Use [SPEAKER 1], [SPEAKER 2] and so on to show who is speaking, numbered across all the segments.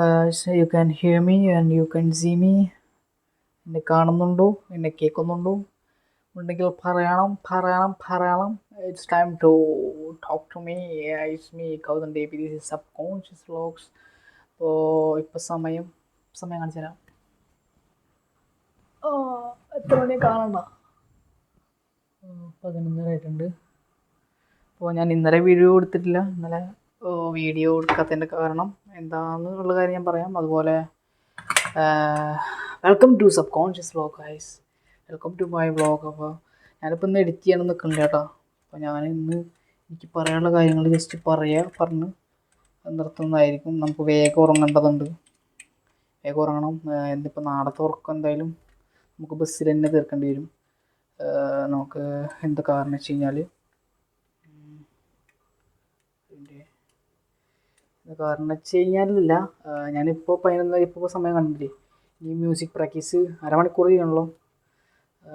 [SPEAKER 1] So you can hear me and you can see me. എന്നെ കാണുന്നുണ്ടോ, എന്നെ കേൾക്കുന്നുണ്ടോ? ഉണ്ടെങ്കിൽ പറയണം. It's time to talk to me. It's me, Kaudan Devi. This is Subconscious Vlogs. അപ്പോൾ ഇപ്പോൾ സമയം കാണിച്ചു തരാം. എത്ര മണി കാണണ്ട? 11:30 ആയിട്ടുണ്ട്. അപ്പോൾ ഞാൻ ഇന്നലെ വീഡിയോ എടുത്തിട്ടില്ല. ഇന്നലെ വീഡിയോ എടുക്കാത്തതിൻ്റെ കാരണം എന്താണെന്നുള്ള കാര്യം ഞാൻ പറയാം. അതുപോലെ welcome to subconscious vlog guys, welcome to my vlog. അപ്പോൾ ഞാനിപ്പോൾ ഇന്ന് എഡിറ്റ് ചെയ്യണം നിൽക്കുന്നില്ല കേട്ടോ. അപ്പോൾ ഞാൻ ഇന്ന് എനിക്ക് പറയാനുള്ള കാര്യങ്ങൾ ജസ്റ്റ് പറഞ്ഞ് നിർത്തുന്നതായിരിക്കും. നമുക്ക് വേഗം ഉറങ്ങേണ്ടതുണ്ട്, വേഗം ഉറങ്ങണം. എന്നിപ്പോൾ നാളത്തെ ഉറക്കം എന്തായാലും നമുക്ക് ബസ്സിൽ തന്നെ തീർക്കേണ്ടി വരും. നമുക്ക് എന്ത് കാരണം വെച്ച് കഴിഞ്ഞാൽ ഞാനിപ്പോൾ 11 ഇപ്പോൾ സമയം കണ്ടില്ലേ. ഈ മ്യൂസിക് പ്രാക്ടീസ് അരമണിക്കൂർ ചെയ്യണമല്ലോ.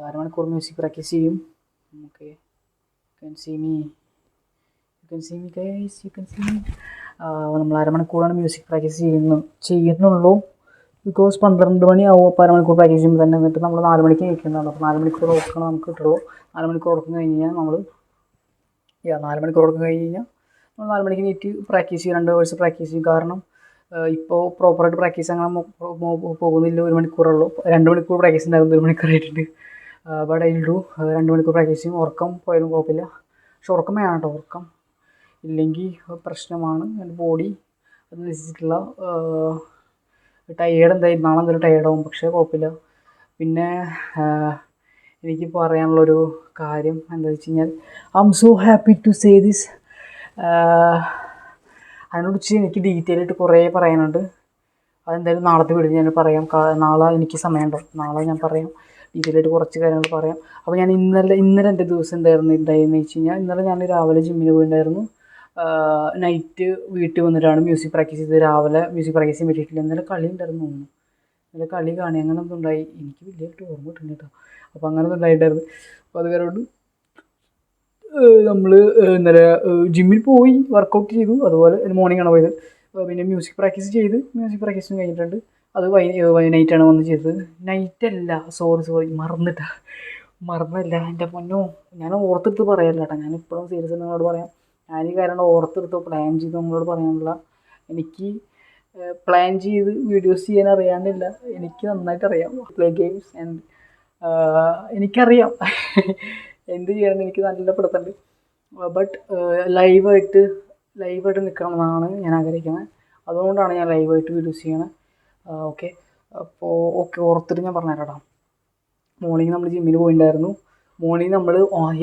[SPEAKER 1] അരമണിക്കൂർ മ്യൂസിക് പ്രാക്ടീസ് ചെയ്യും. Okay, you can see me guys, you can see me. നമ്മൾ അരമണിക്കൂറാണ് മ്യൂസിക് പ്രാക്ടീസ് ചെയ്യുന്നുള്ളൂ. ബിക്കോസ് 12 മണിയാവും. അപ്പോൾ അരമണിക്കൂർ പ്രാക്ടീസ് ചെയ്യുമ്പോൾ തന്നെ. എന്നിട്ട് നമ്മൾ 4 മണിക്ക് നിൽക്കുന്നതാണ്. അപ്പോൾ 4 മണിക്കൂർ ഉറക്കണം നമുക്ക് കിട്ടുള്ളൂ. 4 മണിക്കൂർ ഉറക്കം കഴിഞ്ഞ് കഴിഞ്ഞാൽ നമ്മൾ 4 മണിക്കൂർ ഉറക്കം കഴിഞ്ഞ് കഴിഞ്ഞാൽ നമ്മൾ 4 മണിക്ക് നീറ്റ് പ്രാക്ടീസ് ചെയ്യും. 2 hours പ്രാക്ടീസ് ചെയ്യും. കാരണം ഇപ്പോൾ പ്രോപ്പറായിട്ട് പ്രാക്ടീസ് അങ്ങനെ പോകുന്നില്ല. 1 മണിക്കൂറുള്ളൂ. 2 മണിക്കൂർ പ്രാക്ടീസ് ഉണ്ടായിരുന്നു, 1 മണിക്കൂറായിട്ടുണ്ട്. ബട്ട് ഐ വിൽ ഡു 2 മണിക്കൂർ പ്രാക്ടീസ് ചെയ്യും. ഉറക്കം പോയാലും കുഴപ്പമില്ല, പക്ഷെ ഉറക്കം വേണം കേട്ടോ. ഉറക്കം ഇല്ലെങ്കിൽ പ്രശ്നമാണ്. എൻ്റെ ബോഡി അതനുസരിച്ചിട്ടുള്ള ടയേർഡ് എന്തായാലും നാളെ എന്തായാലും ടയേർഡാവും, പക്ഷേ കുഴപ്പമില്ല. പിന്നെ എനിക്ക് പറയാനുള്ളൊരു കാര്യം എന്താ വെച്ച് കഴിഞ്ഞാൽ I am so happy to say this. അതിനെക്കുറിച്ച് എനിക്ക് ഡീറ്റെയിൽ ആയിട്ട് കുറേ പറയാനുണ്ട്. അതെന്തായാലും നാളത്തെ വീഡിയോ ഞാൻ പറയാം. നാളെ എനിക്ക് സമയമുണ്ടോ, നാളെ ഞാൻ പറയാം. ഡീറ്റെയിൽ ആയിട്ട് കുറച്ച് കാര്യങ്ങൾ പറയാം. അപ്പോൾ ഞാൻ ഇന്നലെ എൻ്റെ ദിവസം എന്തായിരുന്നു വെച്ച് കഴിഞ്ഞാൽ, ഇന്നലെ ഞാൻ രാവിലെ ജിമ്മിന് പോയിട്ടുണ്ടായിരുന്നു. നൈറ്റ് വീട്ടിൽ വന്നിട്ടാണ് മ്യൂസിക് പ്രാക്ടീസ് ചെയ്തത്. രാവിലെ മ്യൂസിക് പ്രാക്ടീസ് ചെയ്യാൻ പറ്റിയിട്ടില്ല. ഇന്നലെ കളി ഉണ്ടായിരുന്നു തോന്നുന്നു. ഇന്നലെ കളി കാണി അങ്ങനെ ഒന്നും ഉണ്ടായി, എനിക്ക് വലിയതായിട്ട് ഓർമ്മ കിട്ടുന്നു കേട്ടോ. അപ്പോൾ അങ്ങനെ ഒന്നും ഉണ്ടായിട്ടുണ്ടായിരുന്നു. അപ്പോൾ അത് കാരണം നമ്മൾ ഇന്നലെ ജിമ്മിൽ പോയി വർക്കൗട്ട് ചെയ്തു. അതുപോലെ മോർണിംഗാണ് പോയത്. പിന്നെ മ്യൂസിക് പ്രാക്ടീസും കഴിഞ്ഞിട്ടുണ്ട്. അത് നൈറ്റാണ് വന്ന് ചെയ്തത്. നൈറ്റല്ല, സോറി മറന്നില്ല. എൻ്റെ പൊന്നോ, ഞാൻ ഓർത്തെടുത്ത് പറയാമല്ലോ കേട്ടോ. ഞാൻ ഇപ്പോഴും സീരിയസ് നിങ്ങളോട് പറയാം. ഞാൻ ഈ കാരണം ഓർത്തെടുത്തോ പ്ലാൻ ചെയ്ത് നിങ്ങളോട് പറയാനുള്ള. എനിക്ക് പ്ലാൻ ചെയ്ത് വീഡിയോസ് ചെയ്യാൻ അറിയാണ്ടില്ല, എനിക്ക് നന്നായിട്ട് അറിയാം. പ്ലേ ഗെയിംസ് ആൻഡ് എനിക്കറിയാം എന്ത് ചെയ്യണമെന്ന് എനിക്ക് നല്ല പിടുത്തമുണ്ട്. ബട്ട് ലൈവായിട്ട് നിൽക്കണമെന്നാണ് ഞാൻ ആഗ്രഹിക്കുന്നത്. അതുകൊണ്ടാണ് ഞാൻ ലൈവായിട്ട് വീഡിയോസ് ചെയ്യണത്. ഓക്കെ ഓർത്തിട്ട് ഞാൻ പറഞ്ഞുതരാം. മോർണിംഗ് നമ്മൾ ജിമ്മിന് പോയിട്ടുണ്ടായിരുന്നു. മോർണിംഗ് നമ്മൾ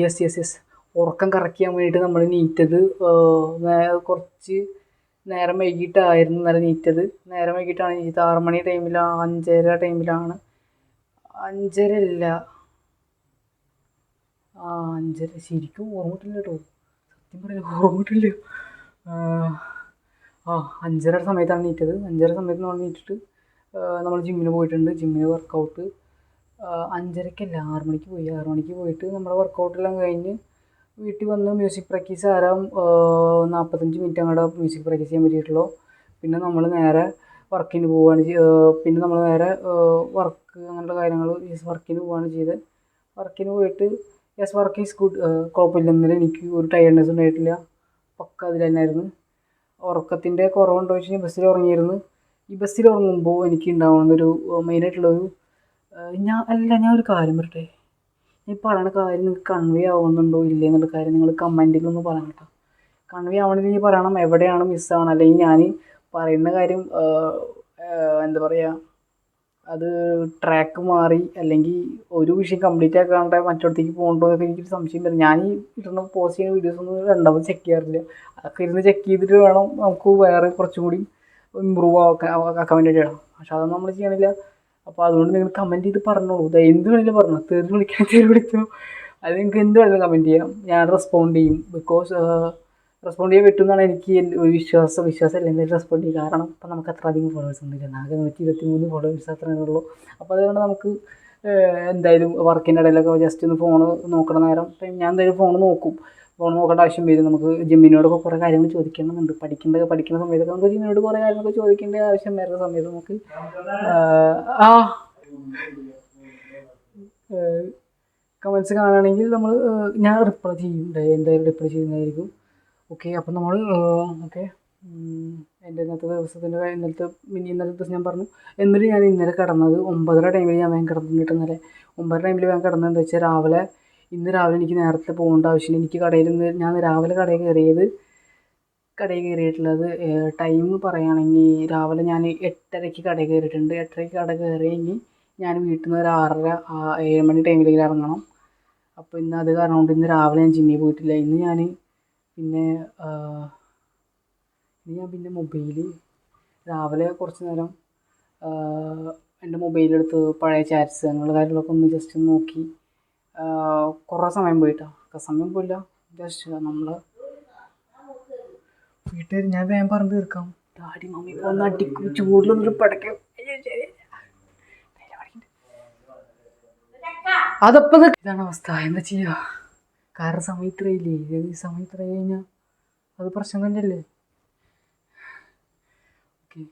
[SPEAKER 1] യെസ് ഉറക്കം കറക്റ്റ് ചെയ്യാൻ വേണ്ടിയിട്ട് നമ്മൾ നീറ്റത് കുറച്ച് നേരം വൈകിട്ടായിരുന്നു. ഇന്നലെ നീറ്റത് നേരം വൈകിട്ടാണ് നീറ്റത്. 6 മണി ടൈമിലാണ്, 5:30 ടൈമിലാണ്. 5:30 ശരിക്കും ഓർമ്മയിട്ടില്ല കേട്ടോ, സത്യം പറയാം ഓർമ്മയിട്ടില്ല. 5:30 സമയത്താണ് നീറ്റത്. 5:30 സമയത്ത് നമ്മൾ നീറ്റിട്ട് നമ്മൾ ജിമ്മിന് പോയിട്ടുണ്ട്. ജിമ്മിന് വർക്കൗട്ട് 5:30ക്കല്ല, 6 മണിക്ക് പോയി. 6 മണിക്ക് പോയിട്ട് നമ്മുടെ വർക്കൗട്ടെല്ലാം കഴിഞ്ഞ് വീട്ടിൽ വന്ന് മ്യൂസിക് പ്രാക്ടീസ് 45 മിനിറ്റ് അങ്ങോട്ട് മ്യൂസിക് പ്രാക്ടീസ് ചെയ്യാൻ പറ്റിയിട്ടുള്ളൂ. പിന്നെ നമ്മൾ നേരെ വർക്കിന് പോവുകയാണ് പിന്നെ നമ്മൾ നേരെ വർക്ക് അങ്ങനെയുള്ള കാര്യങ്ങൾ വർക്കിന് പോവുകയാണ് ചെയ്തത്. വർക്കിന് പോയിട്ട് വർക്ക് ഈസ് ഗുഡ്, കുഴപ്പമില്ല. ഇന്നലെ എനിക്ക് ഒരു ടയർഡ്നെസ് ഉണ്ടായിട്ടില്ല, പക്ക അതിൽ തന്നെയായിരുന്നു. ഉറക്കത്തിൻ്റെ കുറവുണ്ടോ വെച്ച് കഴിഞ്ഞാൽ ബസ്സിൽ ഉറങ്ങിയിരുന്നു. ഈ ബസ്സിൽ ഉറങ്ങുമ്പോൾ എനിക്ക് ഉണ്ടാവുന്നൊരു മെയിനായിട്ടുള്ളൊരു ഞാൻ ഒരു കാര്യം പറയട്ടെ. ഈ പറയുന്ന കാര്യം നിങ്ങൾക്ക് കൺവേ ആവുന്നുണ്ടോ ഇല്ലേ എന്നുള്ള കാര്യം നിങ്ങൾ കമൻറ്റിലൊന്ന് പറയണം കേട്ടോ. കൺവേ ആവണമെങ്കിൽ പറയണം എവിടെയാണ് മിസ്സാവണം. അല്ലെങ്കിൽ ഞാൻ പറയുന്ന കാര്യം എന്താ പറയുക, അത് ട്രാക്ക് മാറി അല്ലെങ്കിൽ ഒരു വിഷയം കംപ്ലീറ്റ് ആക്കാണ്ട് മറ്റിടത്തേക്ക് പോകണ്ടോ എന്നൊക്കെ എനിക്കൊരു സംശയം വരും. ഞാൻ ഈ ഇടുന്ന പോസ്റ്റ് ചെയ്യുന്ന വീഡിയോസ് ഒന്നും രണ്ടാമത് ചെക്ക് ചെയ്യാറില്ല. അതൊക്കെ ഇരുന്ന് ചെക്ക് ചെയ്തിട്ട് വേണം നമുക്ക് വേറെ കുറച്ചും കൂടി ഇമ്പ്രൂവ് ആക്കാൻ വേണ്ടിയിട്ടാണ്. പക്ഷെ അതൊന്നും നമ്മൾ ചെയ്യണില്ല. അപ്പോൾ അതുകൊണ്ട് നിങ്ങൾ കമൻറ്റ് ചെയ്ത് പറഞ്ഞോളൂ. എന്ത് വേണമെങ്കിലും പറഞ്ഞു, തെറി വിളിച്ചോ, അത് നിങ്ങൾക്ക് എന്ത് വേണമെങ്കിലും കമൻറ്റ് ചെയ്യാം. ഞാൻ റെസ്പോണ്ട് ചെയ്യും. ബിക്കോസ് റെസ്പോണ്ട് ചെയ്യാൻ പറ്റുമെന്നാണ് എനിക്ക് ഒരു വിശ്വാസമല്ല എന്തായാലും റെസ്പോണ്ട് ചെയ്യും. കാരണം ഇപ്പം നമുക്ക് അത്ര അധികം ഫോളോവേഴ്സ് ഒന്നുമില്ല, ആകെ 123 ഫോളോവേഴ്സ് അത്രയേ ഉള്ളൂ. അപ്പോൾ അതുകൊണ്ട് നമുക്ക് എന്തായാലും വർക്കിൻ്റെ ഇടയിലൊക്കെ ജസ്റ്റ് ഒന്ന് ഫോൺ നോക്കണ നേരം ഞാൻ എന്തായാലും ഫോൺ നോക്കും. ഫോൺ നോക്കേണ്ട ആവശ്യം വരും. നമുക്ക് ജിമ്മിനോടൊക്കെ കുറേ കാര്യങ്ങൾ ചോദിക്കണമെന്നുണ്ട്. പഠിക്കുന്ന സമയത്തൊക്കെ നമുക്ക് ജിമ്മിനോട് കുറേ കാര്യങ്ങളൊക്കെ ചോദിക്കേണ്ട ആവശ്യം വരുന്ന സമയത്ത് നമുക്ക് ആ കമൻറ്റ്സ് കാണുകയാണെങ്കിൽ ഞാൻ റിപ്ലൈ ചെയ്യും, എന്തായാലും റിപ്ലൈ ചെയ്യുന്നതായിരിക്കും. ഓക്കെ, അപ്പം നമ്മൾ ഓക്കെ എൻ്റെ ഇന്നത്തെ ദിവസം ഞാൻ പറഞ്ഞു. എന്നിട്ട് ഞാൻ ഇന്നലെ കിടന്നത് 9:30 ടൈമിൽ ഞാൻ വേഗം കിടന്നിട്ട് ഇന്നലെ 9:30 ടൈമിൽ വേഗം കിടന്നത് എന്താ വെച്ചാൽ ഇന്ന് രാവിലെ എനിക്ക് നേരത്തെ പോകേണ്ട ആവശ്യമില്ല. എനിക്ക് ഞാൻ രാവിലെ കടയിൽ കയറിയിട്ടുള്ളത് ടൈം പറയുകയാണെങ്കിൽ രാവിലെ ഞാൻ 8:30ക്ക് കടയിൽ കയറിയിട്ടുണ്ട്. 8:30ക്ക് കട കയറിയെങ്കിൽ ഞാൻ വീട്ടിൽ നിന്ന് ഒരു 6:30 7 മണി ടൈമിലേക്ക് ഇറങ്ങണം. അപ്പോൾ ഇന്ന് അത് കാരണം കൊണ്ട് ഇന്ന് രാവിലെ ഞാൻ ജിമ്മിൽ പോയിട്ടില്ല. ഇന്ന് ഞാൻ പിന്നെ മൊബൈൽ രാവിലെ കുറച്ച് നേരം എൻ്റെ മൊബൈലെടുത്ത് പഴയ ചാറ്റ്സ് അങ്ങനെയുള്ള കാര്യങ്ങളൊക്കെ ഒന്ന് ജസ്റ്റ് നോക്കി കുറേ സമയം പോയിട്ടാണ്. സമയം പോയില്ല, ജസ്റ്റ് നമ്മൾ വീട്ടുകാർ ഞാൻ വേഗം പറഞ്ഞു തീർക്കാം. ഡാഡി മമ്മി ഇപ്പോൾ ഒന്ന് അടിക്കും, ചൂടിലൊന്നൊരു പടയ്ക്കും. അതപ്പം ഇതാണ് അവസ്ഥ. എന്താ ചെയ്യുക? കാരണം സമയം ഇത്രയില്ലേ, ഈ സമയം ഇത്ര കഴിഞ്ഞാൽ അത് പ്രശ്നം തന്നെയല്ലേ. ഓക്കെ,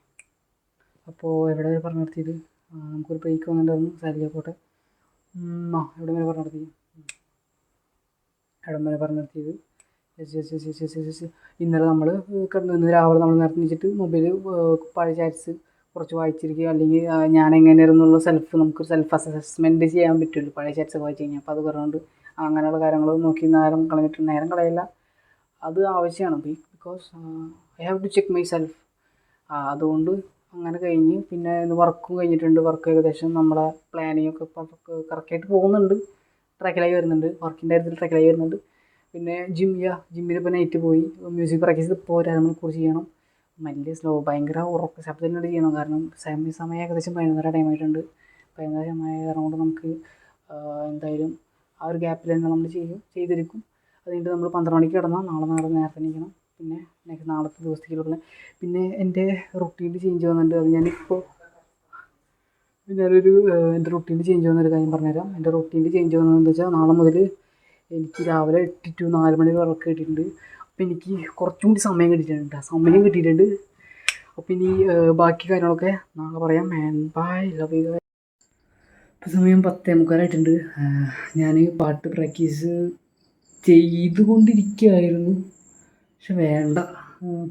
[SPEAKER 1] അപ്പോൾ എവിടെ വരെ പറഞ്ഞു നിർത്തിയത്? നമുക്കൊരു ബ്രേക്ക് വന്നിട്ടുണ്ടായിരുന്നു. സാരില്ല പോട്ടെ. എവിടെ വരെ പറഞ്ഞു നിർത്തിയത്? ഇന്നലെ നമ്മൾ ഇന്ന് രാവിലെ നമ്മൾ നേരത്തെ വെച്ചിട്ട് മൊബൈൽ പഴയ ചാറ്റ്സ് കുറച്ച് വായിച്ചിരിക്കുക, അല്ലെങ്കിൽ ഞാൻ എങ്ങനെയായിരുന്നുള്ള നമുക്ക് സെൽഫ് അസസ്മെൻറ്റ് ചെയ്യാൻ പറ്റുമല്ലോ പഴയ ചാറ്റ്സൊക്കെ വായിച്ച് കഴിഞ്ഞാൽ. അപ്പോൾ അത് പറഞ്ഞുകൊണ്ട് അങ്ങനെയുള്ള കാര്യങ്ങൾ നോക്കി നേരം കളയില്ല. അത് ആവശ്യമാണ്. Because I have to check myself. അതുകൊണ്ട് അങ്ങനെ കഴിഞ്ഞ് പിന്നെ ഇന്ന് വർക്കും കഴിഞ്ഞിട്ടുണ്ട്. വർക്ക് ഏകദേശം നമ്മളെ പ്ലാനിങ് ഒക്കെ കറക്റ്റായിട്ട് പോകുന്നുണ്ട്, ട്രാക്കിലായി വരുന്നുണ്ട്. വർക്കിൻ്റെ കാര്യത്തിൽ ട്രാക്കിലായി വരുന്നുണ്ട്. പിന്നെ ജിമ്മിൽ ഇപ്പോൾ നൈറ്റ് പോയി മ്യൂസിക് പ്രാക്ടീസ് ഇപ്പോൾ 1 അരമണിക്കൂർ ചെയ്യണം. ഭയങ്കര ഉറക്ക ശബ്ദത്തിനോട് ചെയ്യണം. കാരണം സമയം ഏകദേശം 11:30 ടൈമായിട്ടുണ്ട്. 11:30 സമയമായതുകൊണ്ട് നമുക്ക് എന്തായാലും ആ ഒരു ഗ്യാപ്പിൽ തന്നെ നമ്മൾ ചെയ്തിരിക്കും. അത് കഴിഞ്ഞിട്ട് നമ്മൾ 12 മണിക്ക് കിടന്നാൽ നാളെ നേരത്തെ എണീക്കണം. പിന്നെ നാളത്തെ ദിവസത്തേക്കുള്ള പിന്നെ എൻ്റെ റൊട്ടീനിൽ ചേഞ്ച് വന്നിട്ടുണ്ട്. അത് എൻ്റെ റൊട്ടീനിൽ ചേഞ്ച് വന്നൊരു കാര്യം പറഞ്ഞുതരാം. എൻ്റെ റൊട്ടീനിൽ ചേഞ്ച് വന്നതെന്ന് വെച്ചാൽ നാളെ മുതൽ എനിക്ക് രാവിലെ 8 to 4 മണി വർക്ക് കിട്ടിയിട്ടുണ്ട്. അപ്പോൾ എനിക്ക് കുറച്ചും കൂടി സമയം കിട്ടിയിട്ടുണ്ട്. അപ്പോൾ ഇനി ബാക്കി കാര്യങ്ങളൊക്കെ നാളെ പറയാം. Bye, love you. ഇപ്പോൾ സമയം 10:45 ഞാൻ പാട്ട് പ്രാക്ടീസ് ചെയ്തുകൊണ്ടിരിക്കുകയായിരുന്നു. പക്ഷെ വേണ്ട,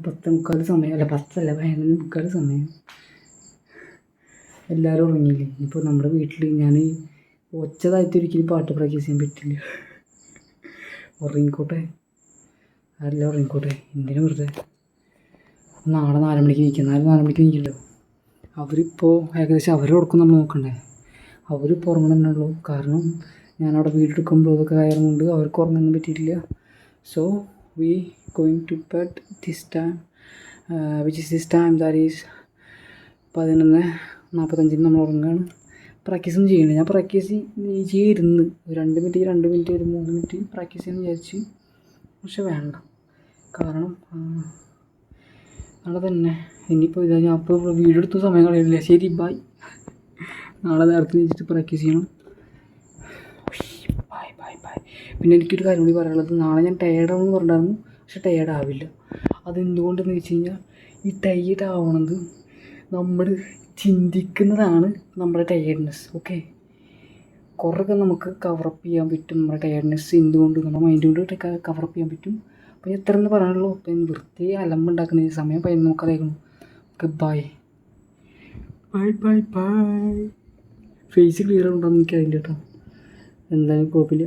[SPEAKER 1] 10:45 സമയം, അല്ല 11:45 സമയം. എല്ലാവരും ഉറങ്ങിയില്ലേ? ഇപ്പോൾ നമ്മുടെ വീട്ടിൽ ഞാൻ ഒച്ചതായിട്ടൊരിക്കലും പാട്ട് പ്രാക്ടീസ് ചെയ്യാൻ പറ്റില്ല. ഉറങ്ങിക്കോട്ടെ, എന്തിനു വെറുതെ. നാളെ 4 മണിക്ക് നീക്കാം. 4 മണിക്ക് നീക്കില്ലോ. അവരിപ്പോൾ ഏകദേശം കൊടുക്കും നമ്മൾ നോക്കണ്ടേ. അവരിപ്പോൾ ഉറങ്ങണമെന്നുള്ളൂ. കാരണം ഞാനവിടെ വീടെടുക്കുമ്പോൾ ഇതൊക്കെ കാരണം കൊണ്ട് അവർക്ക് ഉറങ്ങാനൊന്നും പറ്റിയിട്ടില്ല. So we going to bed this time which is this time that is 11:45 നമ്മൾ ഉറങ്ങുകയാണ്. പ്രാക്ടീസൊന്നും ചെയ്യണം. ഞാൻ പ്രാക്ടീസ് ചെയ്തിരുന്നു 2 മിനിറ്റ് ഒരു 3 മിനിറ്റ് പ്രാക്ടീസ് ചെയ്യാമെന്ന് വിചാരിച്ച്. പക്ഷെ വേണ്ട, കാരണം നാളെ തന്നെ ഇനിയിപ്പോൾ ഞാൻ ഇപ്പോൾ വീഡിയോ എടുത്ത സമയം കളയില്ല. ശരി, ബൈ. നാളെ നേരത്തെ വെച്ചിട്ട് പ്രാക്ടീസ് ചെയ്യണം. ബൈ. പിന്നെ എനിക്കൊരു കാര്യം കൂടി പറയാനുള്ളത്, നാളെ ഞാൻ ടയേർഡാണെന്ന് പറഞ്ഞിട്ടുണ്ടായിരുന്നു. പക്ഷെ ടയേർഡാവില്ല. അതെന്തുകൊണ്ടെന്ന് വെച്ച് കഴിഞ്ഞാൽ ഈ ടയേർഡ് ആവണത് നമ്മൾ ചിന്തിക്കുന്നതാണ് നമ്മുടെ ടയേർഡ്നെസ്. ഓക്കെ, കുറേയൊക്കെ നമുക്ക് കവറപ്പ് ചെയ്യാൻ പറ്റും നമ്മുടെ ടയേർഡ്നെസ്. എന്തുകൊണ്ട് നമ്മുടെ മൈൻഡ് കൊണ്ട് കവറപ്പ് ചെയ്യാൻ പറ്റും. അപ്പോൾ എത്ര എന്ന് പറയാനുള്ളൂ. അപ്പം വൃത്തി അലമ്പുണ്ടാക്കുന്ന സമയം 11:45 ആയിരിക്കണം. Okay, by. ഫേസ് ക്ലിയർ ഉണ്ടോയെന്ന് എനിക്കറിയില്ല കേട്ടോ. എന്തായാലും കുഴപ്പമില്ല.